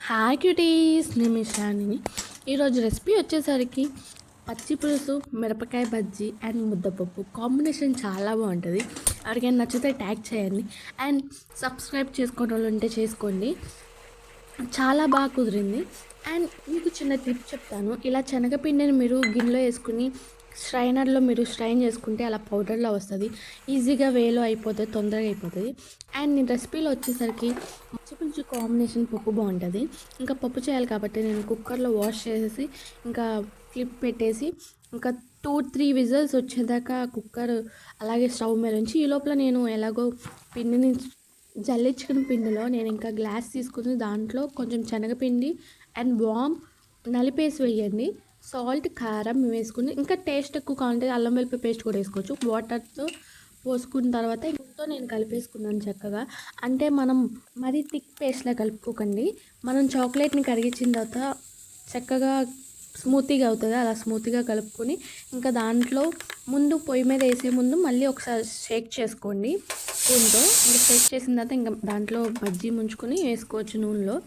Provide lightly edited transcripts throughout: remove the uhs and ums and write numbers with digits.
Hi cuties, నేను మీ శ్రావణిని. ఈరోజు recipe వచ్చేసరికి పచ్చి పులుసు, మిరపకాయ బజ్జీ అండ్ ముద్దపప్పు కాంబినేషన్ చాలా బాగుంటుంది. ఎవరికైనా నచ్చితే ట్యాగ్ చేయండి అండ్ సబ్స్క్రైబ్ చేసుకోవడం వాళ్ళు ఉంటే చేసుకోండి. చాలా బాగా కుదిరింది. అండ్ మీకు చిన్న టిప్ చెప్తాను. ఇలా శనగపిండిని మీరు గిన్నెలో వేసుకుని స్ట్రైనర్లో మీరు స్ట్రైన్ చేసుకుంటే అలా పౌడర్లో వస్తుంది. ఈజీగా వేలో అయిపోతుంది, తొందరగా అయిపోతుంది. అండ్ నేను రెసిపీలో వచ్చేసరికి పచ్చిపులుసు కాంబినేషన్ పప్పు బాగుంటుంది. ఇంకా పప్పు చేయాలి కాబట్టి నేను కుక్కర్లో వాష్ చేసేసి ఇంకా క్లిప్ పెట్టేసి ఇంకా 2-3 విజిల్స్ వచ్చేదాకా కుక్కర్ అలాగే స్టవ్ మీద ఉంచి ఈ లోపల నేను ఎలాగో పిండిని జల్లించుకున్న పిండిలో నేను ఇంకా గ్లాస్ తీసుకుని దాంట్లో కొంచెం శనగపిండి అండ్ వామ్ నలిపేసి వేయండి. సాల్ట్, కారం వేసుకుని ఇంకా టేస్ట్ ఎక్కువ కావాలంటే అల్లం వెల్లుల్లి పేస్ట్ కూడా వేసుకోవచ్చు. వాటర్తో పోసుకున్న తర్వాత ఇంతో నేను కలిపేసుకున్నాను చక్కగా. అంటే మనం మరీ థిక్ పేస్ట్లా కలుపుకోకండి. మనం చాక్లెట్ని కరిగించిన తర్వాత చక్కగా స్మూతీగా అవుతుంది. అలా స్మూతీగా కలుపుకొని ఇంకా దాంట్లో ముందు పొయ్యి మీద వేసే ముందు మళ్ళీ ఒకసారి షేక్ చేసుకోండి స్పూన్తో. ఇంకా షేక్ చేసిన తర్వాత ఇంకా దాంట్లో బజ్జీ ముంచుకొని వేసుకోవచ్చు నూనెలో.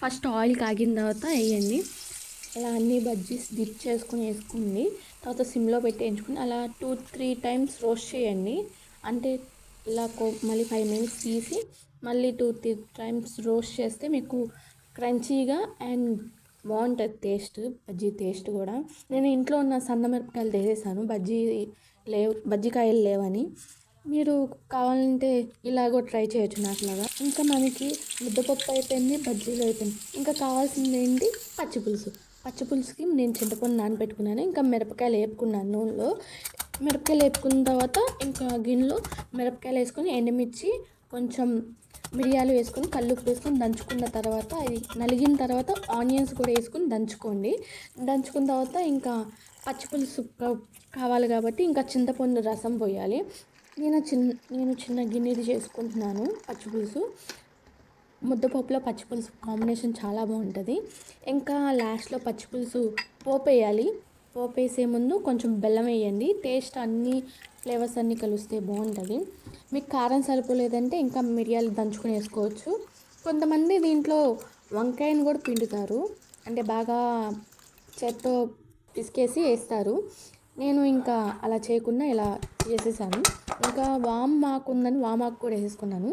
ఫస్ట్ ఆయిల్ కాగిన తర్వాత వేయండి. అలా అన్ని బజ్జీస్ డిప్ చేసుకుని వేసుకోండి. తర్వాత సిమ్లో పెట్టి వేయించుకుని అలా 2-3 టైమ్స్ రోస్ట్ చేయండి. అంటే ఇలా మళ్ళీ 5 మినిట్స్ తీసి మళ్ళీ 2-3 టైమ్స్ రోస్ట్ చేస్తే మీకు క్రంచీగా అండ్ బాగుంటుంది టేస్ట్. బజ్జీ టేస్ట్ కూడా నేను ఇంట్లో ఉన్న సన్న మిరపకాయలు తీసేసాను, బజ్జీకాయలు లేవని. మీరు కావాలంటే ఇలాగో ట్రై చేయొచ్చు నాకులాగా. ఇంకా మనకి ముద్దపప్పు అయిపోయింది, బజ్జీలు అయిపోయింది. ఇంకా కావాల్సింది ఏంటి? పచ్చిపులుసుకి నేను చింతపండు నానబెట్టుకున్నాను. ఇంకా మిరపకాయలు వేపుకున్నాను నూనెలో. మిరపకాయలు వేపుకున్న తర్వాత ఇంకా గిన్నెలో మిరపకాయలు వేసుకొని ఎండుమిర్చి కొంచెం మిరియాలు వేసుకొని కల్లుప్పు వేసుకొని దంచుకున్న తర్వాత అది నలిగిన తర్వాత ఆనియన్స్ కూడా వేసుకొని దంచుకోండి. దంచుకున్న తర్వాత ఇంకా పచ్చిపులుసు కావాలి కాబట్టి ఇంకా చింతపండు రసం పోయాలి. నేను చిన్న గిన్నెది చేసుకుంటున్నాను పచ్చిపులుసు. ముద్దపప్పులో పచ్చిపులుసు కాంబినేషన్ చాలా బాగుంటుంది. ఇంకా లాస్ట్లో పచ్చిపులుసు పోపు వేయాలి. పోపు వేసే ముందు కొంచెం బెల్లం వేయండి. టేస్ట్ అన్ని ఫ్లేవర్స్ అన్నీ కలిస్తే బాగుంటుంది. మీకు కారం సరిపోలేదంటే ఇంకా మిరియాలు దంచుకొని వేసుకోవచ్చు. కొంతమంది దీంట్లో వంకాయను కూడా పిండుతారు, అంటే బాగా చేత్తో పిసికేసి వేస్తారు. నేను ఇంకా అలా చేయకుండా ఇలా చేసేసాను. ఇంకా వామాకు ఉందని వామాకు కూడా వేసేసుకున్నాను.